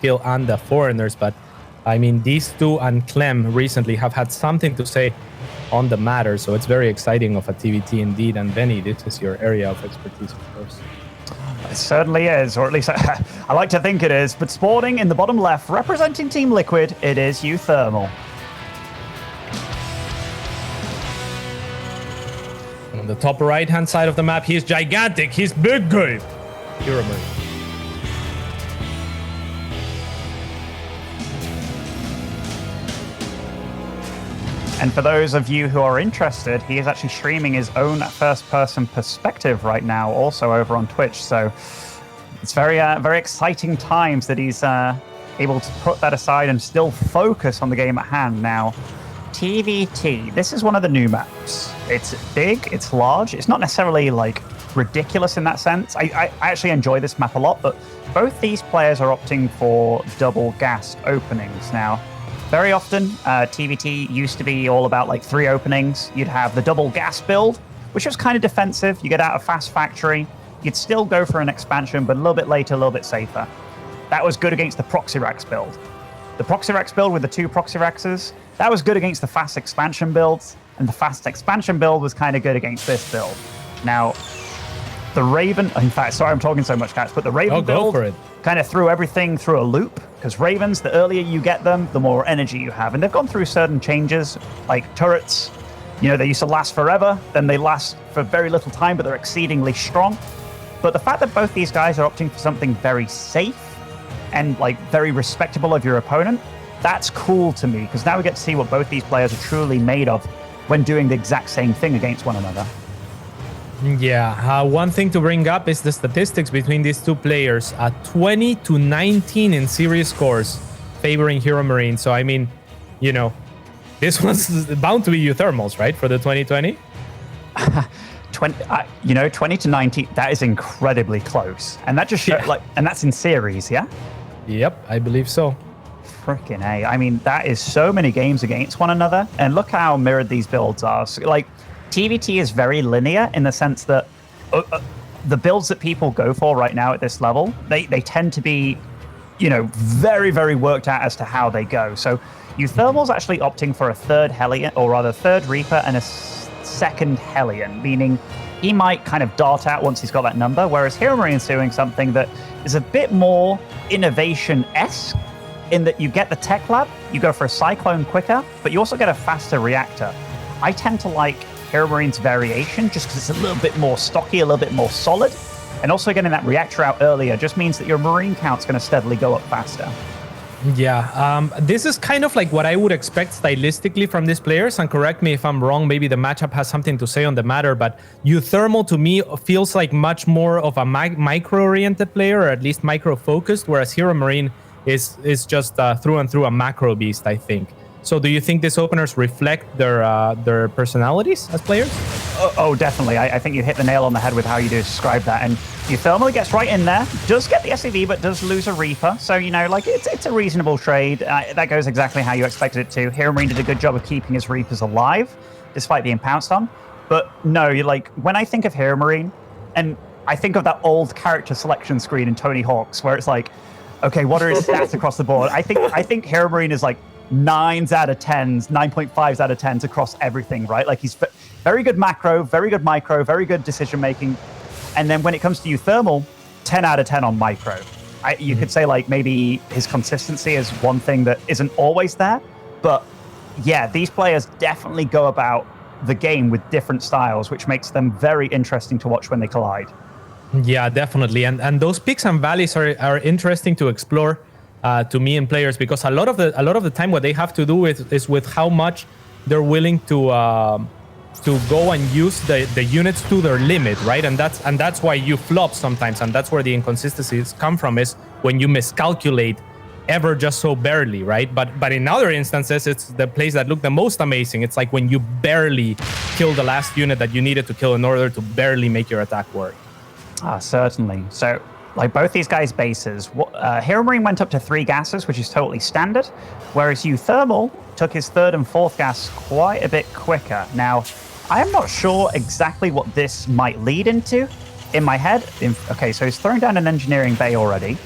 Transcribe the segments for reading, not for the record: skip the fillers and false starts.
skill and the foreigners, but I mean, these two and Clem recently have had something to say on the matter, so it's very exciting of a TVT indeed. And Benny, this is your area of expertise, of course. It certainly is, or at least I like to think it is. But spawning in the bottom left, representing Team Liquid, it is uThermal. On the top right-hand side of the map, he's gigantic, he's big guy. HeRoMaRinE. And for those of you who are interested, he is actually streaming his own first-person perspective right now, also over on Twitch. So it's very exciting times that he's able to put that aside and still focus on the game at hand. Now, TVT, this is one of the new maps. It's big, it's large. It's not necessarily like ridiculous in that sense. I actually enjoy this map a lot, but both these players are opting for double gas openings. Now, very often, TVT used to be all about like 3 openings. You'd have the double gas build, which was kind of defensive. You get out of fast factory. You'd still go for an expansion, but a little bit later, a little bit safer. That was good against the Proxy Rex build. The Proxy Rex build with the 2 Proxy Rexes, that was good against the fast expansion builds, and the fast expansion build was kind of good against this build. Now, the Raven, in fact, sorry I'm talking so much, guys, but the Raven build kind of threw everything through a loop, because Ravens, the earlier you get them, the more energy you have. And they've gone through certain changes, like turrets. You know, they used to last forever, then they last for very little time, but they're exceedingly strong. But the fact that both these guys are opting for something very safe and like very respectable of your opponent, that's cool to me, because now we get to see what both these players are truly made of when doing the exact same thing against one another. Yeah, one thing to bring up is the statistics between these two players. 20 to 19 in series scores favoring HeRoMaRinE. So, I mean, you know, this was bound to be uThermals, right, for the 2020? 20 to 90, that is incredibly close. And that just shows, and that's in series, yeah? Yep, I believe so. Freaking A. I mean, that is so many games against one another. And look how mirrored these builds are. So, like, TVT is very linear in the sense that the builds that people go for right now at this level, they tend to be, you know, very, very worked out as to how they go. So uThermal's actually opting for a third Hellion, or rather third Reaper and a second Hellion, meaning he might kind of dart out once he's got that number, whereas HeRoMaRinE's doing something that is a bit more innovation-esque in that you get the tech lab, you go for a Cyclone quicker, but you also get a faster reactor. I tend to like HeRoMaRinE's variation just because it's a little bit more stocky, a little bit more solid. And also getting that reactor out earlier just means that your Marine count's going to steadily go up faster. Yeah, this is kind of like what I would expect stylistically from these players. And correct me if I'm wrong, maybe the matchup has something to say on the matter, but uThermal to me feels like much more of a micro-oriented player, or at least micro-focused, whereas HeRoMaRinE is just through and through a macro beast, I think. So do you think these openers reflect their personalities as players? Oh, definitely. I think you hit the nail on the head with how you describe that. And uThermal gets right in there, does get the SCV, but does lose a Reaper. So, you know, like it's a reasonable trade. That goes exactly how you expected it to. HeRoMaRinE did a good job of keeping his Reapers alive, despite being pounced on. But no, you're like, when I think of HeRoMaRinE, and I think of that old character selection screen in Tony Hawk's, where it's like, okay, what are his stats across the board? I think HeRoMaRinE is like 9s out of 10s, 9.5s out of 10s across everything, right? Like he's very good macro, very good micro, very good decision making. And then when it comes to uThermal, 10 out of 10 on micro. You could say like maybe his consistency is one thing that isn't always there. But yeah, these players definitely go about the game with different styles, which makes them very interesting to watch when they collide. Yeah, definitely. And those peaks and valleys are interesting to explore. To me and players, because a lot of the time what they have to do is with how much they're willing to go and use the units to their limit, right? And that's why you flop sometimes, and that's where the inconsistencies come from, is when you miscalculate ever just so barely, right? But in other instances, it's the plays that look the most amazing. It's like when you barely kill the last unit that you needed to kill in order to barely make your attack work. Certainly. So, like both these guys' bases, HeRoMaRinE went up to 3 gases, which is totally standard, whereas uThermal took his 3rd and 4th gas quite a bit quicker. Now, I am not sure exactly what this might lead into in my head. Okay, so he's throwing down an engineering bay already.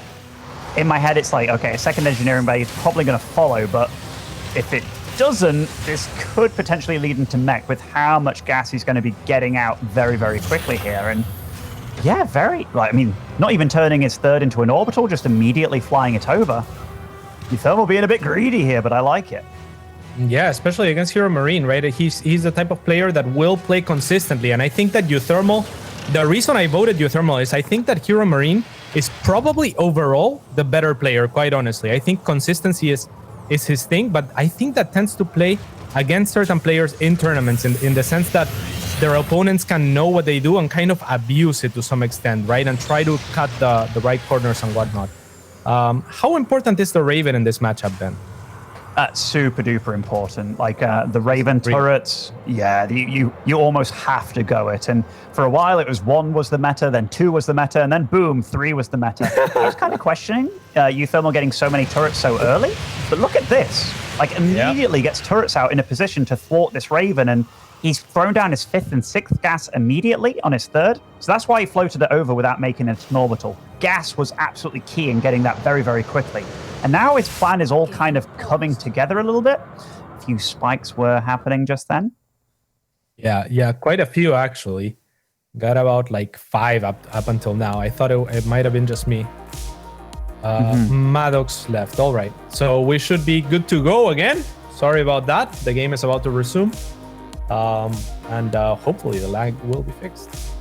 in my head, it's like, okay, a second engineering bay is probably going to follow, but if it doesn't, this could potentially lead into mech with how much gas he's going to be getting out very, very quickly here. And yeah, I mean, not even turning his third into an orbital, just immediately flying it over. uThermal being a bit greedy here, but I like it. Yeah, especially against HeRoMaRinE, right? He's the type of player that will play consistently. And I think that uThermal, the reason I voted uThermal is I think that HeRoMaRinE is probably overall the better player, quite honestly. I think consistency is his thing, but I think that tends to play against certain players in tournaments in the sense that their opponents can know what they do and kind of abuse it to some extent, right? And try to cut the right corners and whatnot. How important is the Raven in this matchup then? Super duper important. Like the Raven turrets, yeah, you almost have to go it. And for a while it was 1 was the meta, then 2 was the meta, and then boom, 3 was the meta. I was kind of questioning uThermal getting so many turrets so early, but look at this. Like immediately gets turrets out in a position to thwart this Raven, and he's thrown down his 5th and 6th gas immediately on his 3rd. So that's why he floated it over without making it an orbital. Gas was absolutely key in getting that very, very quickly. And now his plan is all kind of coming together a little bit. A few spikes were happening just then. Yeah, quite a few actually. Got about like 5 up until now. I thought it might have been just me. Maddox left. All right. So we should be good to go again. Sorry about that. The game is about to resume. And hopefully the lag will be fixed.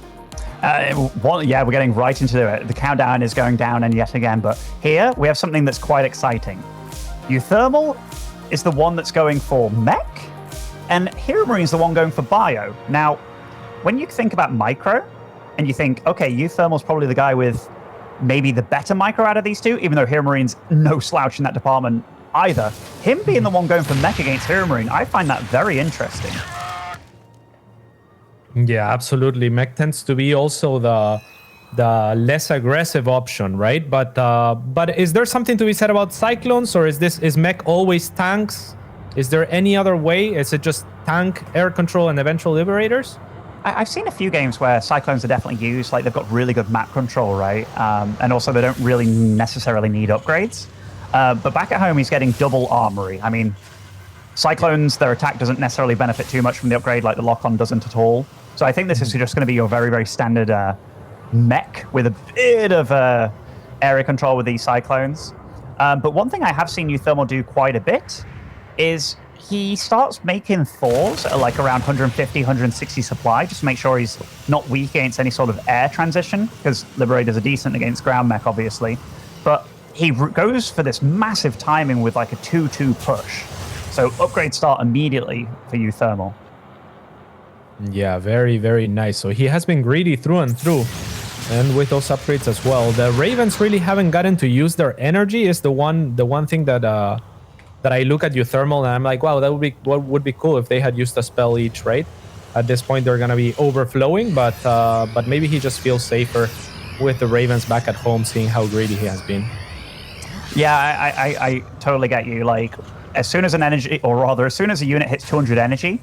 Yeah, we're getting right into it. The countdown is going down and yet again. But here we have something that's quite exciting. uThermal is the one that's going for mech, and HeRoMaRinE is the one going for bio. Now, when you think about micro, and you think, okay, uThermal's probably the guy with maybe the better micro out of these two, even though HeRoMaRiNE's no slouch in that department either. Him being the one going for mech against HeRoMaRiNE, I find that very interesting. Yeah, absolutely. Mech tends to be also the less aggressive option, right? But is there something to be said about Cyclones, or is mech always tanks? Is there any other way? Is it just tank, air control, and eventual liberators? I've seen a few games where Cyclones are definitely used. Like they've got really good map control, right? And also they don't really necessarily need upgrades. But back at home, he's getting double armory. I mean, Cyclones, their attack doesn't necessarily benefit too much from the upgrade, like the lock-on doesn't at all. So I think this is just going to be your very, very standard mech with a bit of area control with these Cyclones. But one thing I have seen uThermal do quite a bit is he starts making Thors at like around 150, 160 supply, just to make sure he's not weak against any sort of air transition, because Liberators are decent against ground mech, obviously. But he goes for this massive timing with like a 2-2 push. So upgrades start immediately for uThermal. Yeah, very, very nice. So he has been greedy through and through, and with those upgrades as well. The Ravens really haven't gotten to use their energy. Is the one thing that I look at uThermal and I'm like, wow, what would be cool if they had used a spell each, right? At this point, they're gonna be overflowing, but maybe he just feels safer with the Ravens back at home, seeing how greedy he has been. Yeah, I totally get you. Like, as soon as an energy, or rather, as soon as a unit hits 200 energy,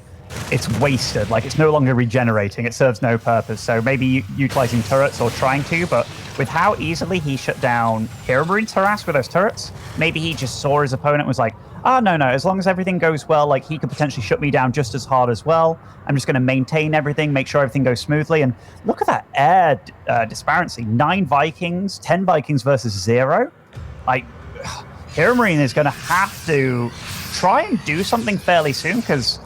it's wasted. Like, it's no longer regenerating. It serves no purpose. So maybe utilizing turrets or trying to, but with how easily he shut down HeRoMaRiNE's harass with those turrets, maybe he just saw his opponent and was like, oh, no, as long as everything goes well, like, he could potentially shut me down just as hard as well. I'm just going to maintain everything, make sure everything goes smoothly. And look at that air disparity. 9 Vikings, 10 Vikings versus 0. Like, HeRoMaRiNE is going to have to try and do something fairly soon, because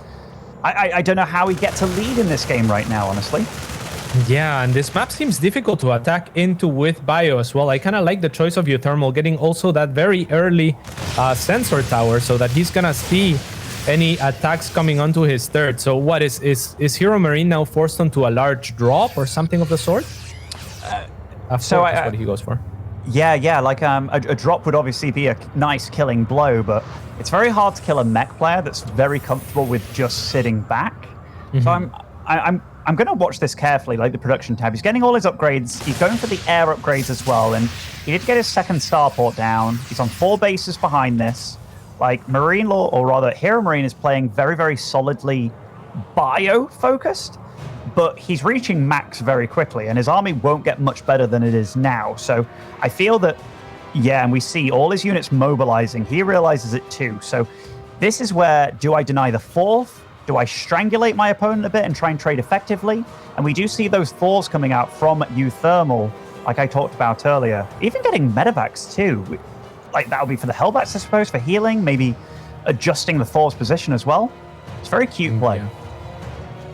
I don't know how we get to lead in this game right now, honestly. Yeah, and this map seems difficult to attack into with bio as well. I kind of like the choice of uThermal, getting also that very early sensor tower so that he's going to see any attacks coming onto his third. So what is HeRoMaRiNE now forced onto a large drop or something of the sort? So that's what he goes for. Yeah, like a drop would obviously be a nice killing blow, but it's very hard to kill a mech player that's very comfortable with just sitting back. Mm-hmm. So I'm going to watch this carefully, like the production tab. He's getting all his upgrades. He's going for the air upgrades as well, and he did get his second starport down. He's on 4 bases behind this. Like, Marine Law, or rather HeRoMaRiNE, is playing very, very solidly bio-focused, but he's reaching max very quickly, and his army won't get much better than it is now. So I feel that Yeah, and we see all his units mobilizing. He realizes it too. So this is where, do I deny the fourth? Do I strangulate my opponent a bit and try and trade effectively? And we do see those fours coming out from uThermal, like I talked about earlier. Even getting medevacs too. Like that would be for the Hellbats, I suppose, for healing, maybe adjusting the Thor's position as well. It's very cute play. Yeah.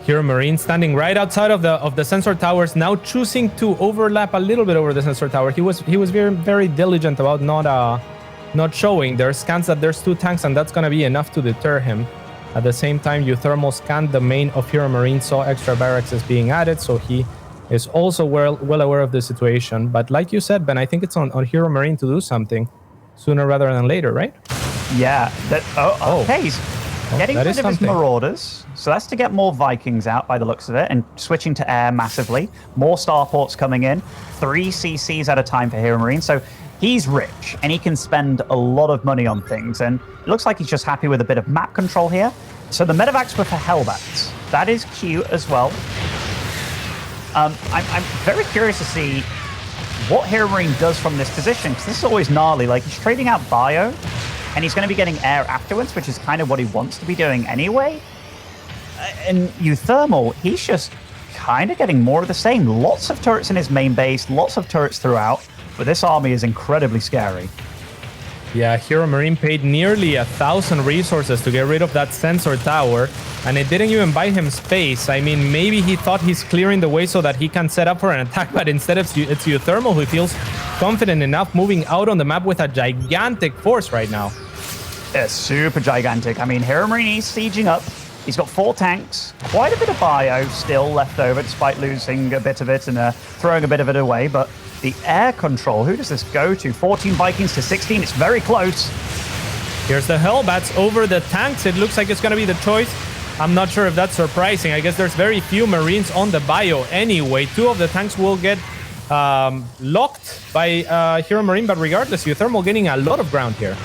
HeRoMaRinE standing right outside of the sensor towers, now choosing to overlap a little bit over the sensor tower. He was very diligent about not showing. There's scans that there's 2 tanks, and that's gonna be enough to deter him. At the same time, uThermal scanned the main of HeRoMaRinE, saw extra barracks is being added, so he is also well aware of the situation. But like you said, Ben, I think it's on HeRoMaRinE to do something sooner rather than later, right? Yeah. Okay. He's getting rid of his Marauders. So that's to get more Vikings out by the looks of it, and switching to air massively. More starports coming in. 3 CCs at a time for HeRoMaRinE. So he's rich, and he can spend a lot of money on things. And it looks like he's just happy with a bit of map control here. So the medevacs were for Hellbats. That is cute as well. I'm very curious to see what HeRoMaRinE does from this position, because this is always gnarly. Like, he's trading out bio, and he's going to be getting air afterwards, which is kind of what he wants to be doing anyway. And uThermal, he's just kind of getting more of the same. Lots of turrets in his main base, lots of turrets throughout, but this army is incredibly scary. Yeah, HeRoMaRinE paid nearly 1,000 resources to get rid of that sensor tower, and it didn't even buy him space. I mean, maybe he thought he's clearing the way so that he can set up for an attack, but instead it's uThermal who feels confident enough moving out on the map with a gigantic force right now. It's super gigantic. I mean, HeRoMaRinE is sieging up. He's got 4 tanks, quite a bit of bio still left over, despite losing a bit of it and throwing a bit of it away. But the air control, who does this go to? 14 Vikings to 16. It's very close. Here's the Hellbats over the tanks. It looks like it's going to be the choice. I'm not sure if that's surprising. I guess there's very few Marines on the bio anyway. 2 of the tanks will get locked by HeRoMaRinE, but regardless, uThermal getting a lot of ground here.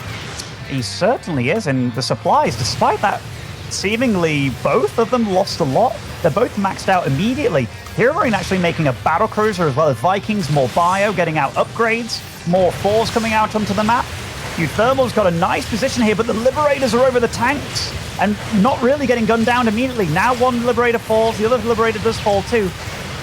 He certainly is, and the supplies, despite that, seemingly both of them lost a lot. They're both maxed out immediately. HeRoMaRinE actually making a battle cruiser as well as Vikings, more bio, getting out upgrades, more fours coming out onto the map. uThermal's got a nice position here, but the Liberators are over the tanks and not really getting gunned down immediately. Now one Liberator falls, the other Liberator does fall too.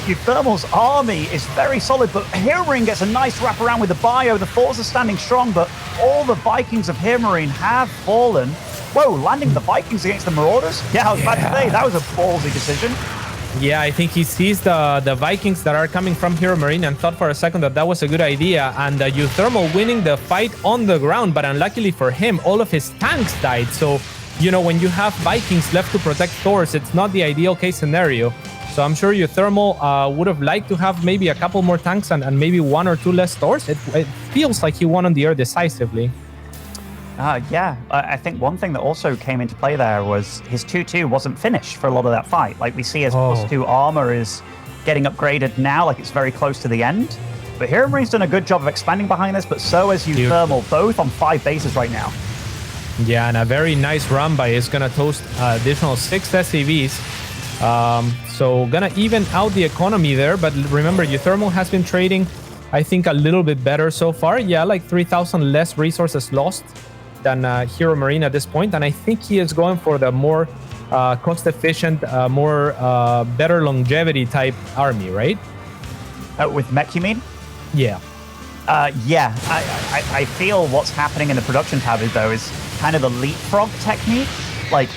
uThermal's army is very solid, but HeRoMaRinE gets a nice wrap around with the bio. The fours are standing strong, but all the Vikings of HeRoMaRinE have fallen. Whoa, landing the Vikings against the Marauders? Yeah, I was about to say, that was a ballsy decision. Yeah, I think he sees the Vikings that are coming from HeRoMaRinE and thought for a second that that was a good idea. And uThermal winning the fight on the ground, but unluckily for him, all of his tanks died. So, you know, when you have Vikings left to protect Thors, it's not the ideal case scenario. So I'm sure uThermal would have liked to have maybe a couple more tanks and maybe 1 or 2 less Thors. It feels like he won on the air decisively. Yeah, I think one thing that also came into play there was his 2-2 wasn't finished for a lot of that fight. Like we see his +2 armor is getting upgraded now, like it's very close to the end. But HeRoMaRiNE's done a good job of expanding behind this, but so has uThermal, both on 5 bases right now. Yeah, and a very nice run by is gonna toast additional 6 SCVs. So gonna even out the economy there, but remember, uThermal has been trading, I think, a little bit better so far. Yeah, like 3,000 less resources lost than HeRoMaRiNE at this point, and I think he is going for the more cost-efficient, more better longevity type army, right? With mech, you mean? Yeah. Yeah. I feel what's happening in the production tab though is kind of the leapfrog technique. Like,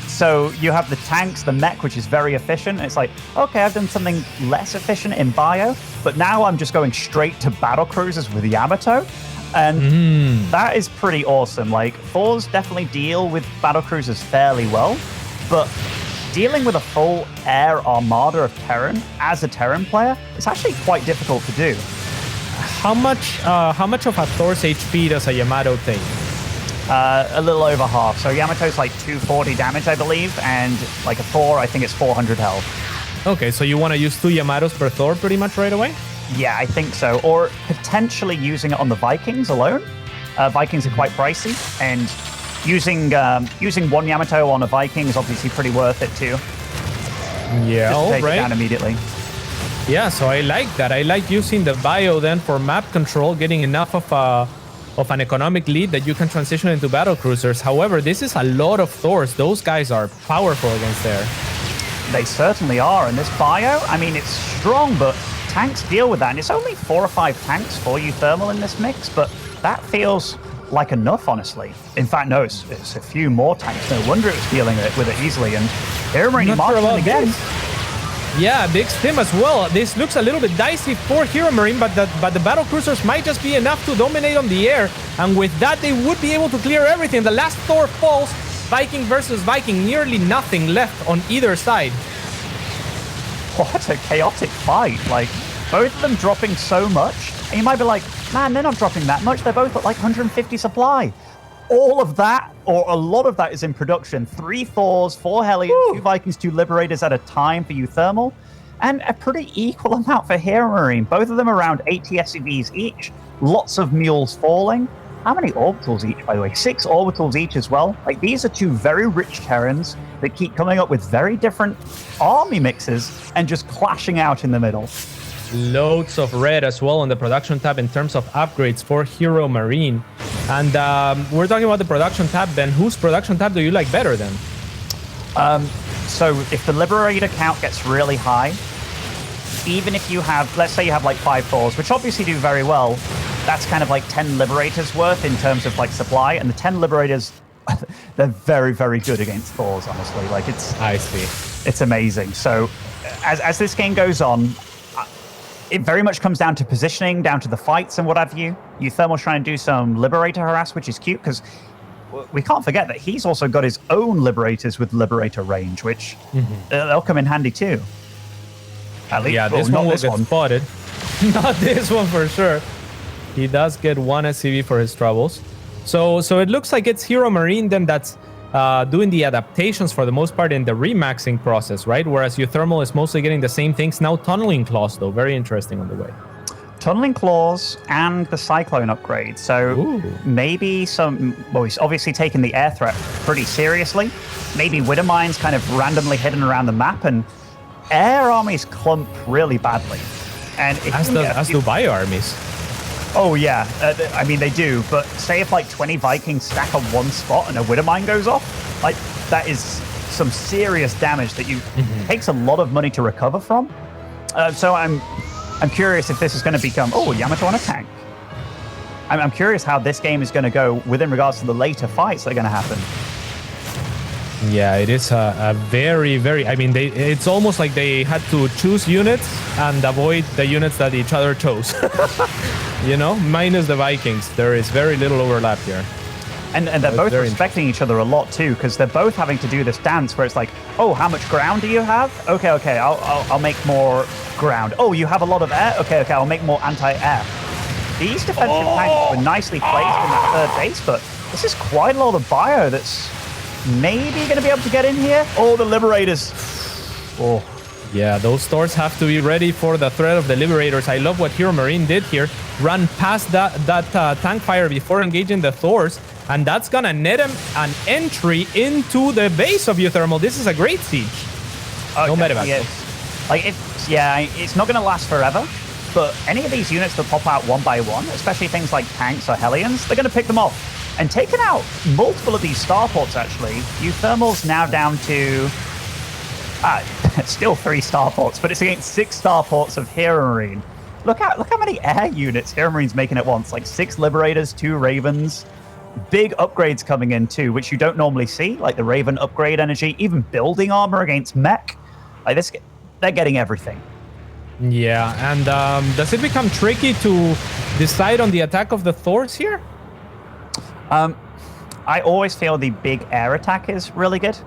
so you have the tanks, the mech, which is very efficient. And it's like, okay, I've done something less efficient in bio, but now I'm just going straight to battle cruisers with Yamato. And that is pretty awesome. Like, Thors definitely deal with battle cruisers fairly well, but dealing with a full air armada of Terran as a Terran player, it's actually quite difficult to do. How much of a Thor's HP does a Yamato take? A little over half. So Yamato's like 240 damage, I believe, and like a Thor, I think it's 400 health. Okay, so you want to use 2 Yamatos per Thor pretty much right away? Yeah, I think so. Or potentially using it on the Vikings alone. Vikings are quite pricey, and using 1 Yamato on a Viking is obviously pretty worth it too. Yeah, just all take right. it down immediately. Yeah, so I like that. I like using the bio then for map control, getting enough of an economic lead that you can transition into battle cruisers. However, this is a lot of Thors. Those guys are powerful against there. They certainly are. And this bio, I mean, it's strong, but tanks deal with that. And it's only 4 or 5 tanks for uThermal in this mix, but that feels like enough, honestly. In fact, no, it's a few more tanks. No wonder it was dealing with it easily. And HeRoMaRinE marching again. Yeah, big stim as well. This looks a little bit dicey for HeRoMaRinE, but the battle cruisers might just be enough to dominate on the air. And with that, they would be able to clear everything. The last Thor falls. Viking versus Viking, nearly nothing left on either side. What a chaotic fight. Like, both of them dropping so much. And you might be like, man, they're not dropping that much. They're both at like 150 supply. All of that, or a lot of that, is in production. 3 Thors, 4 Hellions, 2 Vikings, 2 Liberators at a time for uThermal. And a pretty equal amount for HeRoMaRinE. Both of them around 80 SCVs each. Lots of mules falling. How many orbitals each, by the way? 6 orbitals each as well. Like, these are 2 very rich Terrans that keep coming up with very different army mixes and just clashing out in the middle. Loads of red as well on the production tab in terms of upgrades for HeRoMaRinE. And we're talking about the production tab, Ben. Whose production tab do you like better then? So if the Liberator count gets really high, even if you have, let's say you have like 5 Thors, which obviously do very well, that's kind of like 10 Liberators worth in terms of like supply. And the 10 Liberators, they're very, very good against Thors, honestly. Like, it's amazing. So as this game goes on, it very much comes down to positioning, down to the fights and what have you. uThermal's trying to do some Liberator harass, which is cute, because we can't forget that he's also got his own Liberators with Liberator range, which they'll come in handy too. At least, yeah, this one will get spotted. Not this one for sure. He does get 1 SCV for his troubles. So it looks like it's HeRoMaRinE then that's doing the adaptations for the most part in the remaxing process, right? Whereas uThermal is mostly getting the same things. Now Tunneling Claws, though, very interesting on the way. Tunneling Claws and the Cyclone upgrade. So maybe well, he's obviously taken the air threat pretty seriously. Maybe Widowmine's kind of randomly hidden around the map, and air armies clump really badly. And as do bio armies. Oh, yeah. I mean, they do. But say if like 20 Vikings stack on one spot and a Widowmine goes off, like, that is some serious damage that takes a lot of money to recover from. So I'm curious if this is going to become, Yamato on a tank. I'm curious how this game is going to go within regards to the later fights that are going to happen. Yeah, it is a very, very... I mean, it's almost like they had to choose units and avoid the units that each other chose. You know, minus the Vikings. There is very little overlap here. And they're both respecting each other a lot, too, because they're both having to do this dance where it's like, oh, how much ground do you have? Okay, I'll make more ground. Oh, you have a lot of air? Okay, I'll make more anti-air. These defensive tanks were nicely placed in that 3rd base, but this is quite a lot of bio that's maybe going to be able to get in here. Oh, the Liberators. Oh. Yeah, those Thors have to be ready for the threat of the Liberators. I love what HeRoMaRinE did here. Run past that tank fire before engaging the Thors, and that's going to net him an entry into the base of uThermal. This is a great siege. No matter like, it's not going to last forever, but any of these units that pop out one by one, especially things like tanks or Hellions, they're going to pick them off. And taken out multiple of these starports, actually. uThermal's now down to still 3 starports, but it's against 6 starports of HeRoMaRinE. Look how many air units HeRoMaRine's making at once. Like 6 Liberators, 2 Ravens. Big upgrades coming in too, which you don't normally see, like the Raven upgrade energy, even building armor against mech. Like this, they're getting everything. Yeah, and does it become tricky to decide on the attack of the Thors here? I always feel the big air attack is really good,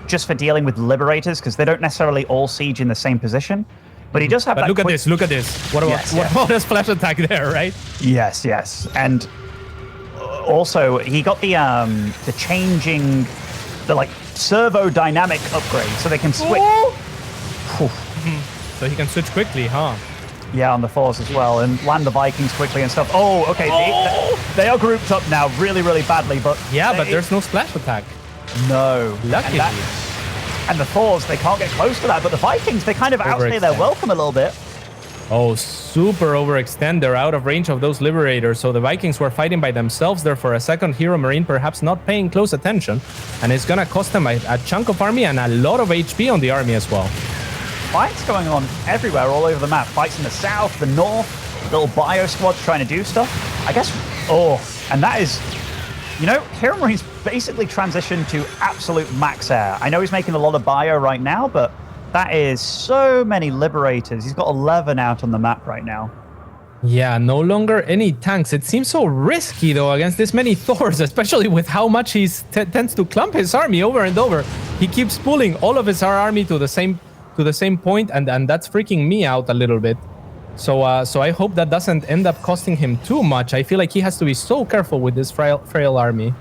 just for dealing with Liberators, because they don't necessarily all siege in the same position. But he does have. But look at this! Look at this! What about a splash attack there, right? Yes, and also he got the changing, the like servo dynamic upgrade, so they can switch. So he can switch quickly, huh? Yeah, on the Thors as well, and land the Vikings quickly and stuff. Oh, okay. They are grouped up now really, really badly, but... Yeah, but there's no splash attack. No. Luckily. And the Thors, they can't get close to that, but the Vikings, they kind of outstay their welcome a little bit. Oh, super overextend. They're out of range of those Liberators. So the Vikings were fighting by themselves there for a second. HeRoMaRinE perhaps not paying close attention. And it's going to cost them a chunk of army and a lot of HP on the army as well. Fights going on everywhere, all over the map. Fights in the south, the north, little bio squads trying to do stuff. I guess, and that is, you know, HeRoMaRinE's basically transitioned to absolute max air. I know he's making a lot of bio right now, but that is so many Liberators. He's got 11 out on the map right now. Yeah, no longer any tanks. It seems so risky, though, against this many Thors, especially with how much he tends to clump his army over and over. He keeps pulling all of his army to the same point, and that's freaking me out a little bit. So I hope that doesn't end up costing him too much. I feel like he has to be so careful with this frail army.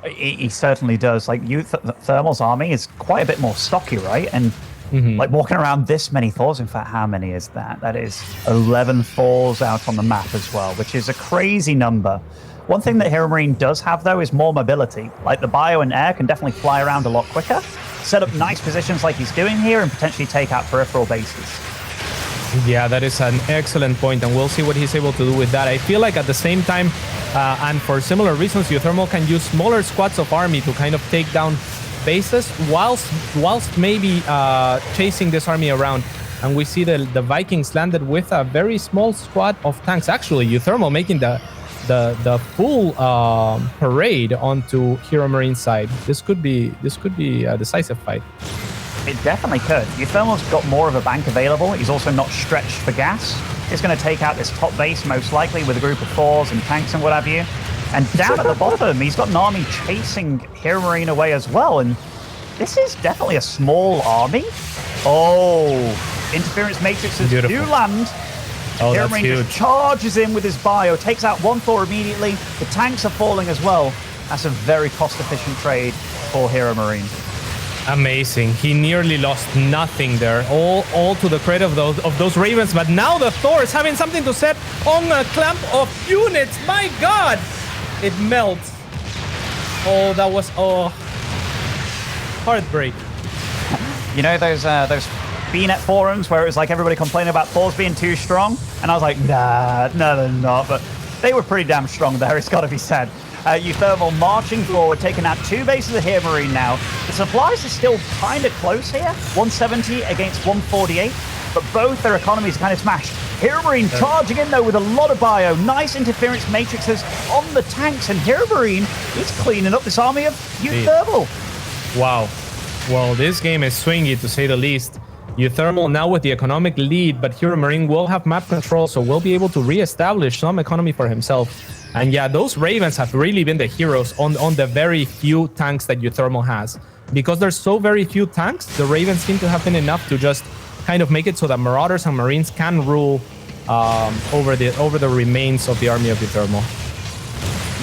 He certainly does. Like, uThermal's army is quite a bit more stocky, right? And like walking around this many Thors, in fact, how many is that? That is 11 Thors out on the map as well, which is a crazy number. One thing that HeRoMaRinE does have, though, is more mobility. Like, the bio and air can definitely fly around a lot quicker, set up nice positions like he's doing here, and potentially take out peripheral bases. Yeah, that is an excellent point, and we'll see what he's able to do with that. I feel like at the same time, and for similar reasons, uThermal can use smaller squads of army to kind of take down bases whilst maybe chasing this army around. And we see the Vikings landed with a very small squad of tanks. Actually, uThermal making the full parade onto HeRoMaRinE's side. This could be a decisive fight. It definitely could. uThermal's got more of a bank available. He's also not stretched for gas. He's going to take out this top base most likely with a group of Thors and tanks and what have you. And down at the bottom, he's got an army chasing HeRoMaRinE away as well. And this is definitely a small army. Oh, interference matrices do land. Oh, that's HeRoMaRinE huge. just charges in with his bio, takes out one Thor immediately. The tanks are falling as well. That's a very cost-efficient trade for HeRoMaRinE. Amazing. He nearly lost nothing there. All to the credit of those Ravens. But now the Thor is having something to set on a clamp of units. My God! It melts. Oh, that was heartbreak. You know those BNet forums where it was like everybody complaining about Thors being too strong, and I was like, nah, no, they're not. But they were pretty damn strong there. It's got to be said. uThermal marching forward, taking out 2 bases of HeRoMaRinE now. The supplies are still kind of close here, 170 against 148, but both their economies are kind of smashed. HeRoMaRinE charging in, though, with a lot of bio. Nice interference matrices on the tanks, and HeRoMaRinE is cleaning up this army of uThermal. Wow. Well, this game is swingy, to say the least. uThermal now with the economic lead, but HeRoMaRinE will have map control, so will be able to re-establish some economy for himself. And yeah, those Ravens have really been the heroes on the very few tanks that uThermal has. Because there's so very few tanks, the Ravens seem to have been enough to just kind of make it so that Marauders and Marines can rule over the remains of the army of uThermal.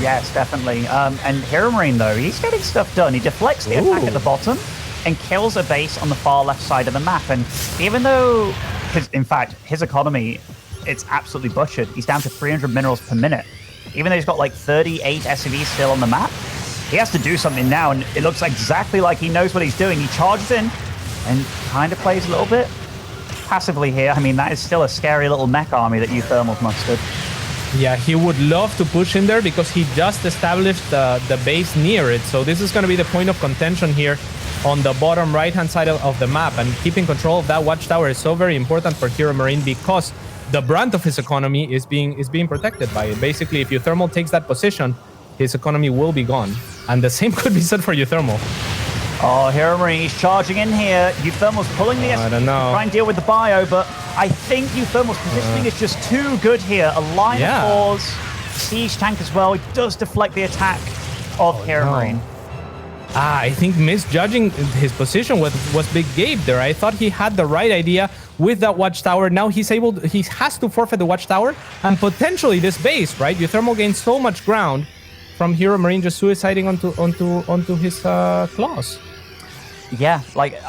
Yes, definitely. And HeRoMaRinE, though, he's getting stuff done. He deflects the attack at the bottom and kills a base on the far left side of the map. And even though, in fact, his economy, it's absolutely butchered. He's down to 300 minerals per minute. Even though he's got like 38 SCVs still on the map, he has to do something now, and it looks exactly like he knows what he's doing. He charges in and kind of plays a little bit passively here. I mean, that is still a scary little mech army that uThermal's mustered. Yeah, he would love to push in there because he just established the base near it. So this is going to be the point of contention here on the bottom right-hand side of the map. And keeping control of that watchtower is so very important for HeRoMaRinE because the brunt of his economy is being protected by it. Basically, if uThermal takes that position, his economy will be gone. And the same could be said for uThermal. Oh, HeRoMaRinE is charging in here. uThermal's pulling the SCV to try and deal with the bio, but I think uThermal's positioning is just too good here. A line of Thors, siege tank as well. It does deflect the attack of HeRoMaRinE. No. I think misjudging his position was Big Gabe there. I thought he had the right idea with that watchtower. Now he has to forfeit the watchtower and potentially this base, right? uThermal gains so much ground from HeRoMaRinE just suiciding onto his claws. Yeah, like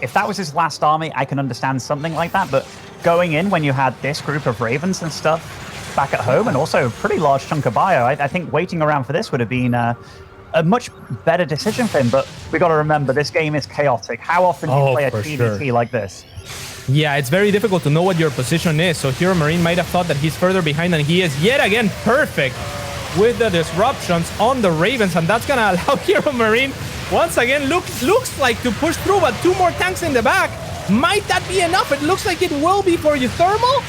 if that was his last army, I can understand something like that. But going in when you had this group of Ravens and stuff back at home, and also a pretty large chunk of bio, I think waiting around for this would have been a much better decision for him, but we got to remember this game is chaotic. How often do you play a TVT like this? Yeah, it's very difficult to know what your position is. So HeRoMaRinE might have thought that he's further behind than he is. Yet again, perfect with the disruptions on the Ravens, and that's gonna allow HeRoMaRinE once again looks like to push through, but 2 more tanks in the back. Might that be enough? It looks like it will be for uThermal.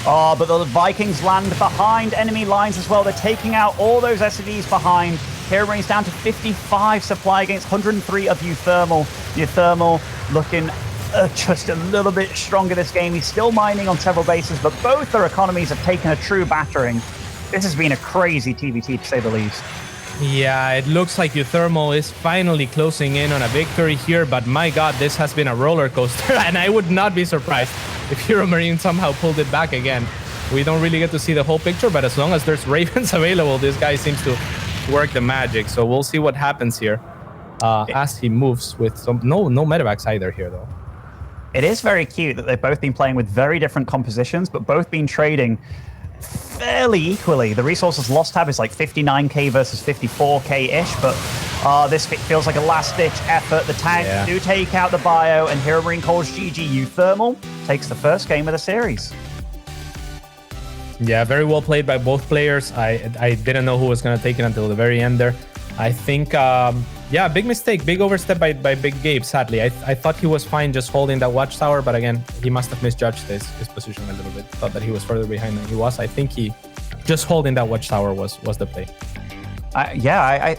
Oh, but the Vikings land behind enemy lines as well. They're taking out all those SCVs behind. HeRoMaRiNE's down to 55 supply against 103 of uThermal. uThermal looking just a little bit stronger this game. He's still mining on several bases, but both their economies have taken a true battering. This has been a crazy TVT, to say the least. Yeah, it looks like uThermal is finally closing in on a victory here, but my god, this has been a roller coaster, and I would not be surprised if HeRoMaRinE somehow pulled it back again. We don't really get to see the whole picture, but as long as there's Ravens available, this guy seems to work the magic. So we'll see what happens here as he moves with some no medevacs either here though. It is very cute that they've both been playing with very different compositions, but both been trading fairly equally. The resources lost tab is like 59k versus 54k-ish, but this feels like a last-ditch effort. The tanks do take out the bio, and HeRoMaRinE calls GG. uThermal takes the first game of the series. Yeah, very well played by both players. I didn't know who was going to take it until the very end there. I think, yeah, big mistake, big overstep by Big Gabe, sadly. I thought he was fine just holding that watchtower, but again, he must have misjudged his position a little bit. Thought that he was further behind than he was. I think he just holding that watchtower was the play. I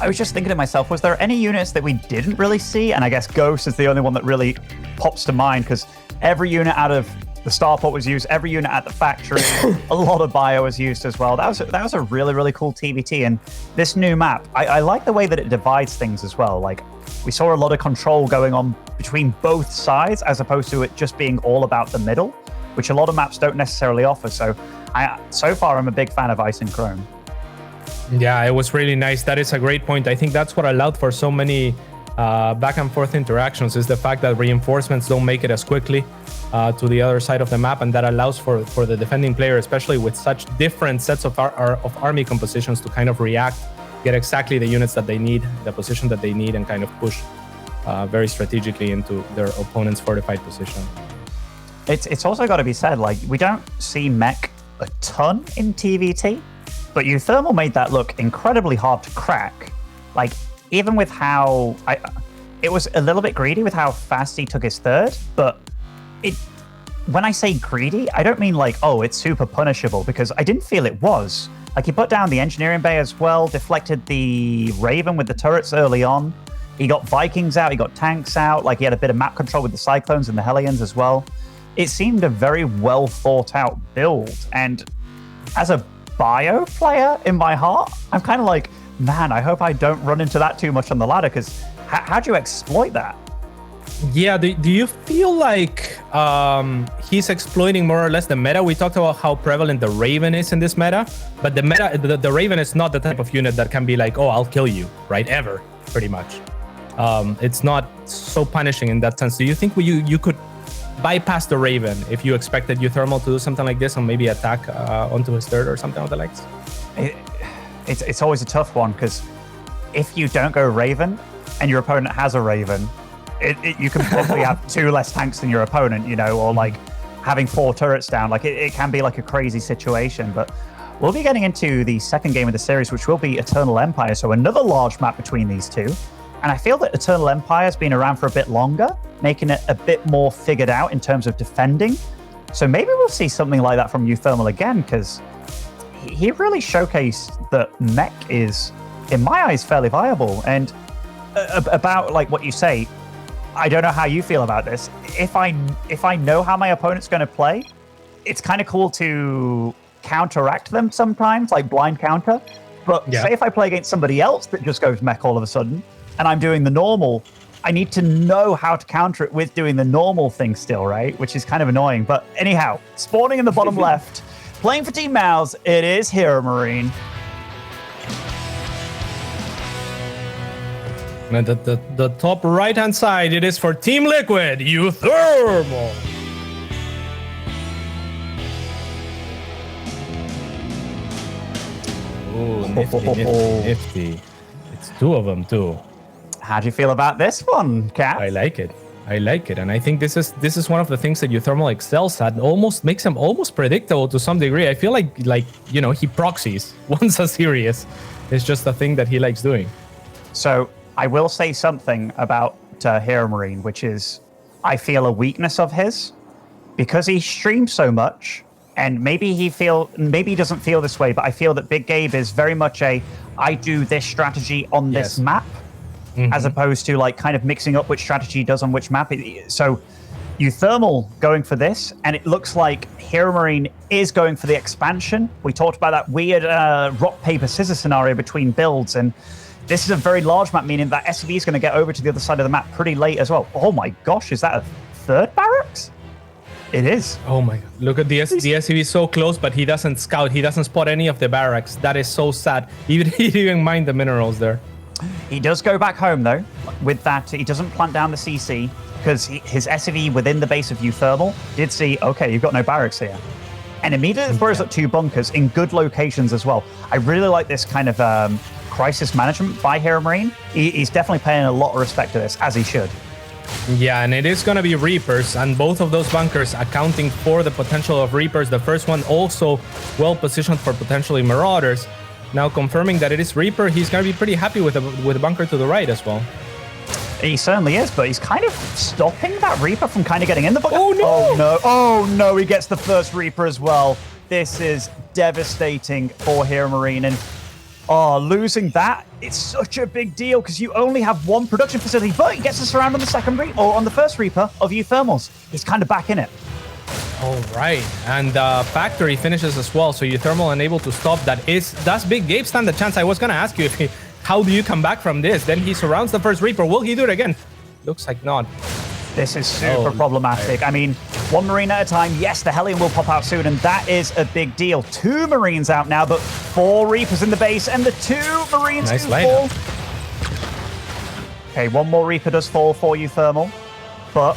was just thinking to myself, was there any units that we didn't really see? And I guess Ghost is the only one that really pops to mind, because every unit out of the starport was used, every unit at the factory, a lot of bio was used as well. That was a really, really cool TVT. And this new map, I like the way that it divides things as well. Like, we saw a lot of control going on between both sides, as opposed to it just being all about the middle, which a lot of maps don't necessarily offer. So far, I'm a big fan of Ice and Chrome. Yeah, it was really nice. That is a great point. I think that's what allowed for so many back and forth interactions, is the fact that reinforcements don't make it as quickly to the other side of the map, and that allows for the defending player, especially with such different sets of army compositions, to kind of react, get exactly the units that they need, the position that they need, and kind of push very strategically into their opponent's fortified position. It's also got to be said, like, we don't see mech a ton in TVT, but uThermal made that look incredibly hard to crack. Like, even with how it was a little bit greedy with how fast he took his third, but when I say greedy, I don't mean like, oh, it's super punishable, because I didn't feel it was. Like, he put down the engineering bay as well, deflected the Raven with the turrets early on. He got Vikings out, he got tanks out, like he had a bit of map control with the Cyclones and the Hellions as well. It seemed a very well thought out build. And as a bio player in my heart, I'm kind of like, man, I hope I don't run into that too much on the ladder, because how do you exploit that? Yeah, do you feel like he's exploiting more or less the meta? We talked about how prevalent the Raven is in this meta, but the Raven is not the type of unit that can be like, oh, I'll kill you, right? Ever, pretty much. It's not so punishing in that sense. Do you think you could bypass the Raven if you expected uThermal to do something like this and maybe attack onto his third or something of the likes? It's always a tough one, because if you don't go Raven and your opponent has a Raven, you can probably have 2 less tanks than your opponent, you know, or like having 4 turrets down. Like, it can be like a crazy situation. But we'll be getting into the second game of the series, which will be Eternal Empire. So another large map between these two. And I feel that Eternal Empire has been around for a bit longer, making it a bit more figured out in terms of defending. So maybe we'll see something like that from uThermal again, because he really showcased that mech is, in my eyes, fairly viable. And about like what you say, I don't know how you feel about this. If I know how my opponent's going to play, it's kind of cool to counteract them sometimes, like blind counter. But say if I play against somebody else that just goes mech all of a sudden, and I'm doing the normal, I need to know how to counter it with doing the normal thing still, right? Which is kind of annoying. But anyhow, spawning in the bottom left, playing for Team Mouse, it is HeRoMaRinE. And at the top right-hand side, it is for Team Liquid, uThermal. Ooh, nifty. It's two of them too. How do you feel about this one, Kat? I like it, and I think this is one of the things that uThermal excels at. Almost makes him almost predictable to some degree. I feel like he proxies once a series. It's just a thing that he likes doing. So I will say something about HeRoMaRinE, which is I feel a weakness of his because he streams so much. And maybe he doesn't feel this way, but I feel that Big Gabe is very much I do this strategy on this map, as opposed to like kind of mixing up which strategy he does on which map. So uThermal going for this, and it looks like HeRoMaRinE is going for the expansion. We talked about that weird rock, paper, scissors scenario between builds, and this is a very large map, meaning that SCV is going to get over to the other side of the map pretty late as well. Oh my gosh, is that a third barracks? It is. Oh my God. Look at the SCV so close, but he doesn't scout. He doesn't spot any of the barracks. That is so sad. He didn't even mind the minerals there. He does go back home, though. With that, he doesn't plant down the CC because his SCV within the base of uThermal did see, okay, you've got no barracks here. And immediately throws up 2 bunkers in good locations as well. I really like this kind of crisis management by HeRoMaRinE. He's definitely paying a lot of respect to this, as he should. Yeah, and it is going to be Reapers, and both of those bunkers accounting for the potential of Reapers. The first one also well positioned for potentially Marauders. Now confirming that it is Reaper, he's going to be pretty happy with the bunker to the right as well. He certainly is, but he's kind of stopping that Reaper from kind of getting in the bunker. Oh, no! Oh, no. Oh, no, he gets the first Reaper as well. This is devastating for HeRoMaRinE, and losing that, it's such a big deal because you only have one production facility, but he gets to surround on the second or on the first Reaper of uThermals. He's kind of back in it. All right, and factory finishes as well, so uThermal unable to stop. Does Big Gabe stand a chance? I was gonna ask you how do you come back from this? Then he surrounds the first Reaper. Will he do it again? Looks like not. This is super problematic. I mean, 1 Marine at a time. Yes, the Hellion will pop out soon, and that is a big deal. 2 Marines out now, but 4 Reapers in the base, and the 2 Marines do fall. Okay, 1 more Reaper does fall for uThermal, but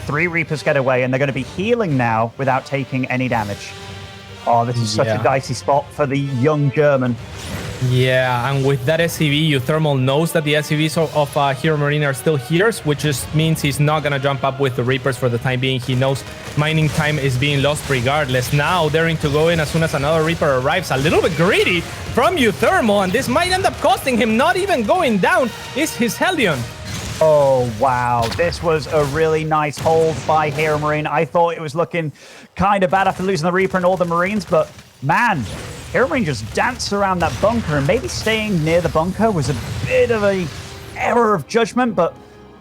3 Reapers get away, and they're going to be healing now without taking any damage. Oh, this is such a dicey spot for the young German. Yeah, and with that SCV, uThermal knows that the SCVs of HeRoMaRinE are still here, which just means he's not going to jump up with the Reapers for the time being. He knows mining time is being lost regardless. Now, daring to go in as soon as another Reaper arrives. A little bit greedy from uThermal, and this might end up costing him not even going down, is his Hellion. Oh, wow. This was a really nice hold by HeRoMaRinE. I thought it was looking kind of bad after losing the Reaper and all the Marines, but man, HeRoMaRinE just danced around that bunker, and maybe staying near the bunker was a bit of an error of judgment, but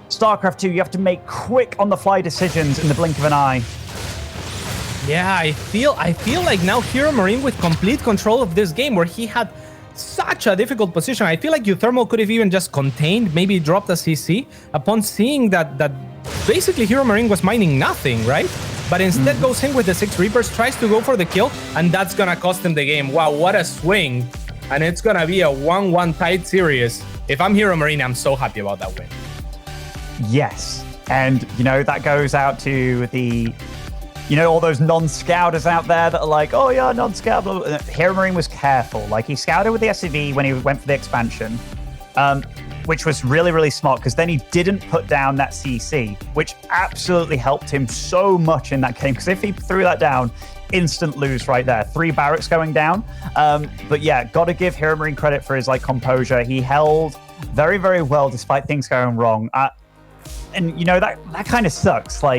StarCraft 2, you have to make quick on-the-fly decisions in the blink of an eye. Yeah, I feel like now HeRoMaRinE with complete control of this game, where he had such a difficult position. I feel like uThermal could have even just contained, maybe dropped a CC upon seeing that basically HeRoMaRinE was mining nothing, right? But instead goes in with the 6 Reapers, tries to go for the kill, and that's gonna cost him the game. Wow, what a swing. And it's gonna be a 1-1 tight series. If I'm HeRoMaRinE, I'm so happy about that win. Yes, and that goes out to the all those non-scouters out there that are like, oh yeah, non-scout. HeRoMaRinE was careful. Like, he scouted with the SCV when he went for the expansion, which was really, really smart, because then he didn't put down that CC, which absolutely helped him so much in that game, because if he threw that down, instant lose right there. 3 barracks going down. But yeah, got to give HeRoMaRinE credit for his composure. He held very, very well despite things going wrong. And that kind of sucks, for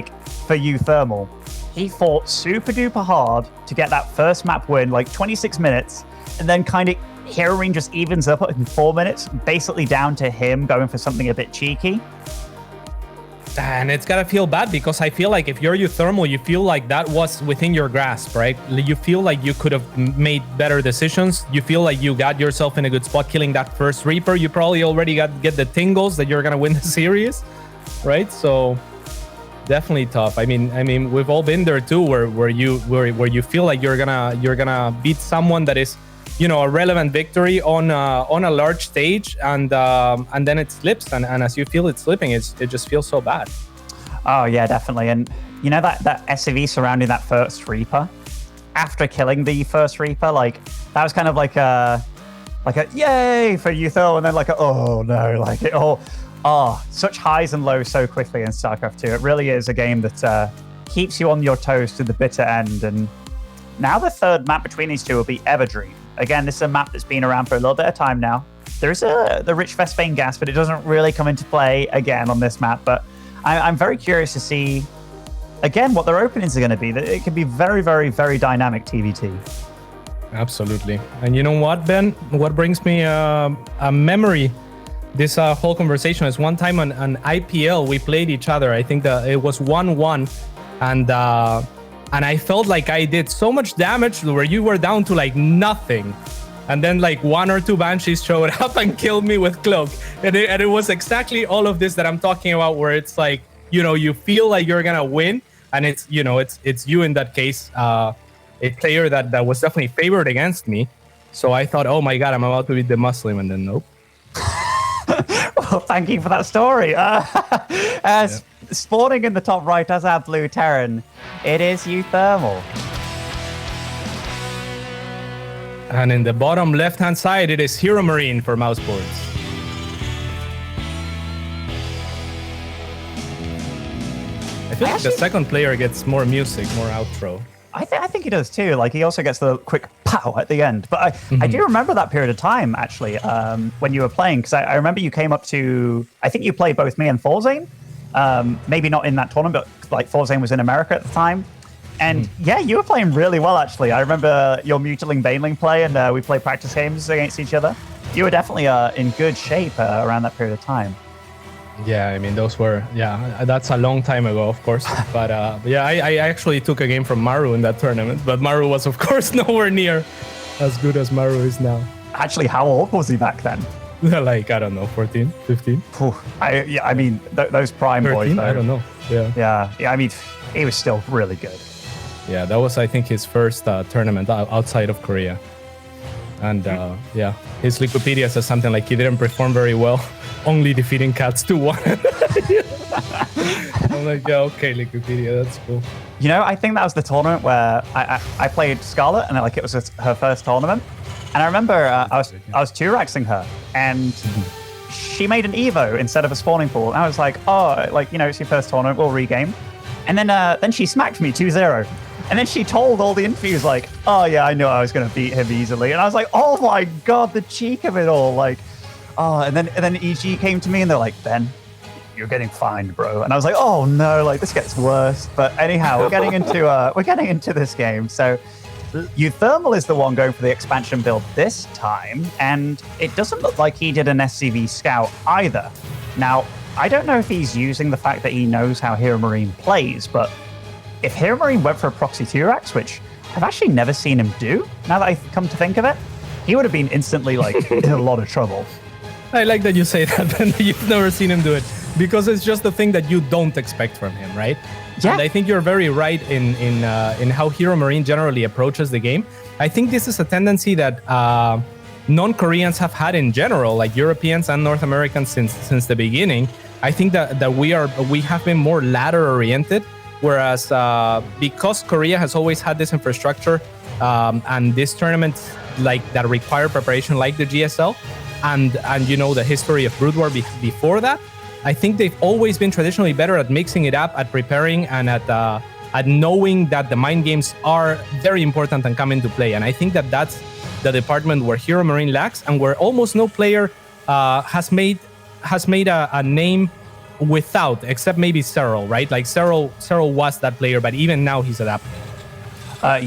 uThermal. He fought super duper hard to get that first map win, 26 minutes, and then kind of HeRoMaRinE just evens up in 4 minutes, basically down to him going for something a bit cheeky. And it's gotta feel bad, because I feel like if you're uThermal, you feel like that was within your grasp, right? You feel like you could have made better decisions. You feel like you got yourself in a good spot killing that first Reaper. You probably already get the tingles that you're gonna win the series, right? So definitely tough. I mean, we've all been there too, where you feel like you're gonna beat someone that is, a relevant victory on a large stage, and then it slips, and as you feel it slipping, it just feels so bad. Oh yeah, definitely. And that SCV surrounding that first Reaper, after killing the first Reaper, that was kind of like like a yay for uThermal, and then like a oh no, like it all. Oh, such highs and lows so quickly in StarCraft 2. It really is a game that keeps you on your toes to the bitter end. And now the third map between these two will be Everdream. Again, this is a map that's been around for a little bit of time now. There's the rich Vespane gas, but it doesn't really come into play again on this map. But I'm very curious to see, again, what their openings are going to be. It could be very, very, very dynamic TVT. Absolutely. And you know what, Ben? What brings me a memory this whole conversation is one time on IPL, we played each other. I think that it was 1-1. And I felt like I did so much damage where you were down to like nothing. And then like 1 or 2 Banshees showed up and killed me with Cloak. And it was exactly all of this that I'm talking about, where it's like, you know, you feel like you're going to win. And it's, you know, it's you in that case, a player that was definitely favored against me. So I thought, oh my God, I'm about to beat the Muslim. And then nope. Well, thank you for that story. Spawning in the top right as our blue Terran, it is uThermal. And in the bottom left-hand side, it is HeRoMaRinE for mouseboards. I feel like the second player gets more music, more outro. I think he does too. Like, he also gets the quick pow at the end. But I do remember that period of time, actually, when you were playing. Because I remember you came up to, I think you played both me and Thorzane. Maybe not in that tournament, but like Thorzane was in America at the time. And yeah, you were playing really well, actually. I remember your Mutaling Baneling play, and we played practice games against each other. You were definitely in good shape around that period of time. Yeah, I mean, those were, yeah, that's a long time ago, of course. But yeah, I actually took a game from Maru in that tournament. But Maru was, of course, nowhere near as good as Maru is now. Actually, how old was he back then? Like, I don't know, 14, 15? I mean, those prime 13? boys, though. I don't know, Yeah, I mean, he was still really good. Yeah, that was, I think, his first tournament outside of Korea. And yeah, his Wikipedia says something like he didn't perform very well, only defeating cats 2-1. I'm like, yeah, okay, Wikipedia, that's cool. You know, I think that was the tournament where I played Scarlet, and like it was her first tournament. And I remember I was 2-raxing her, and she made an Evo instead of a spawning pool. And I was like, oh, like, you know, it's your first tournament, we'll regame. And then she smacked me 2-0. And then she told all the interviews, like, oh, yeah, I knew I was going to beat him easily. And I was like, oh, my God, the cheek of it all. Like, oh, and then EG came to me and they're like, Ben, you're getting fined, bro. And I was like, oh, no, like, this gets worse. But anyhow, we're getting into this game. So uThermal is the one going for the expansion build this time. And it doesn't look like he did an SCV scout either. Now, I don't know if he's using the fact that he knows how HeRoMaRinE plays, but if HeRoMaRinE went for a proxy 2-rax, which I've actually never seen him do, now that I come to think of it, he would have been instantly, like, in a lot of trouble. I like that you say that, and you've never seen him do it, because it's just the thing that you don't expect from him, right? Yeah. And I think you're very right in how HeRoMaRinE generally approaches the game. I think this is a tendency that non-Koreans have had in general, like Europeans and North Americans since the beginning. I think that we have been more ladder-oriented. Whereas because Korea has always had this infrastructure and this tournament like that require preparation like the GSL and you know the history of Brood War before that, I think they've always been traditionally better at mixing it up, at preparing, and at knowing that the mind games are very important and come into play. And I think that that's the department where HeRoMaRinE lacks, and where almost no player has made a name without, except maybe Serral, right? Like Serral was that player, but even now he's adapting. I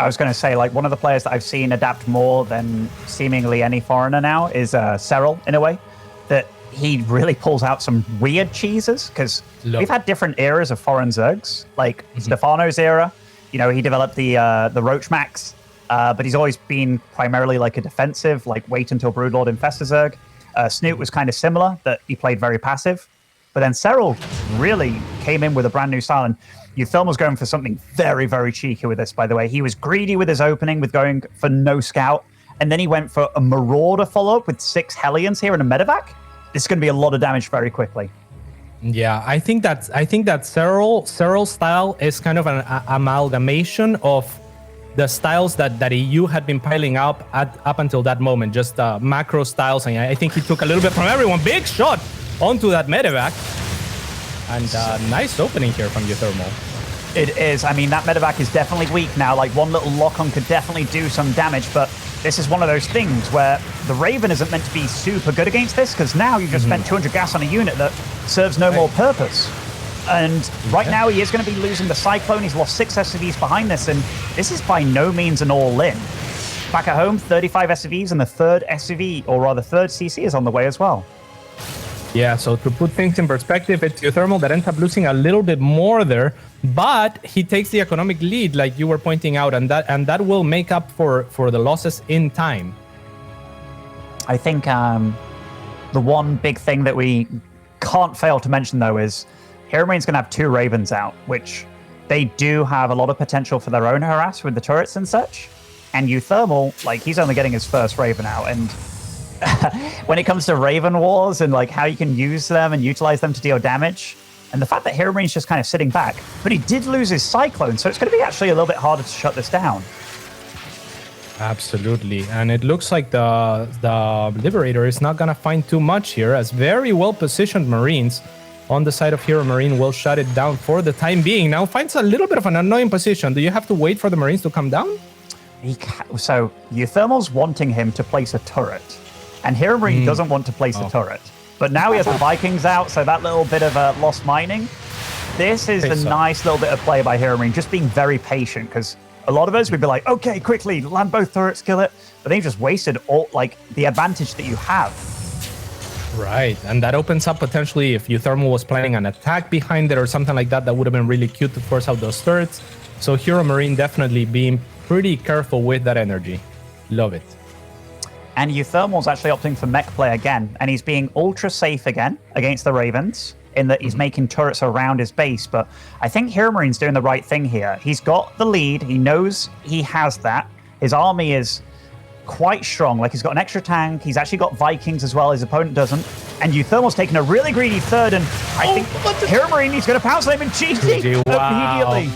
was going to say, like, one of the players that I've seen adapt more than seemingly any foreigner now is Serral, in a way, that he really pulls out some weird cheeses, because we've had different eras of foreign Zergs, like Stefano's era. You know, he developed the Roach Max, but he's always been primarily like a defensive, like wait until Broodlord infest a Zerg. Snoot was kind of similar, that he played very passive. But then Serral really came in with a brand new style. And uThermal's going for something very, very cheeky with this, by the way. He was greedy with his opening, with going for no scout. And then he went for a Marauder follow-up with 6 Hellions here and a medevac. This is going to be a lot of damage very quickly. Yeah, I think that Serral's style is kind of an amalgamation of the styles that EU had been piling up up until that moment, just macro styles. And I think he took a little bit from everyone. Big shot onto that medevac. And nice opening here from uThermal. It is. I mean, that medevac is definitely weak now. Like, one little lock-on could definitely do some damage, but this is one of those things where the Raven isn't meant to be super good against this, because now you just spent 200 gas on a unit that serves no more purpose. And right now he is going to be losing the Cyclone. He's lost 6 SCVs behind this, and this is by no means an all-in. Back at home, 35 SCVs, and the third SCV, or rather third CC, is on the way as well. Yeah, so to put things in perspective, it's uThermal that ends up losing a little bit more there, but he takes the economic lead, like you were pointing out, and that will make up for the losses in time. I think the one big thing that we can't fail to mention, though, is HeRoMaRiNE's going to have 2 Ravens out, which they do have a lot of potential for their own harass with the turrets and such. And uThermal, like, he's only getting his first Raven out, and when it comes to Raven Wars and like how you can use them and utilize them to deal damage, and the fact that HeRoMaRiNE's just kind of sitting back, but he did lose his Cyclone, so it's going to be actually a little bit harder to shut this down. Absolutely, and it looks like the Liberator is not going to find too much here, as very well positioned Marines on the side of HeRoMaRiNE will shut it down for the time being. Now finds a little bit of an annoying position. Do you have to wait for the Marines to come down? So uThermal's wanting him to place a turret, and HeRoMaRiNE doesn't want to place a turret. But now he has the Vikings out, so that little bit of lost mining. This is the nice little bit of play by HeRoMaRiNE, just being very patient, because a lot of us would be like, okay, quickly, land both turrets, kill it. But then you just wasted all, like, the advantage that you have. Right, and that opens up potentially if uThermal was planning an attack behind it or something like that, that would have been really cute to force out those turrets. So HeRoMaRiNE definitely being pretty careful with that energy. Love it. And uThermal's actually opting for mech play again, and he's being ultra safe again against the Ravens, in that he's making turrets around his base. But I think HeRoMaRiNE's doing the right thing here. He's got the lead, he knows he has that. His army is quite strong, like he's got an extra tank, he's actually got Vikings as well, his opponent doesn't. And uThermal's taking a really greedy third, and I think HeRoMaRiNE is going to pounce on him and cheesy immediately.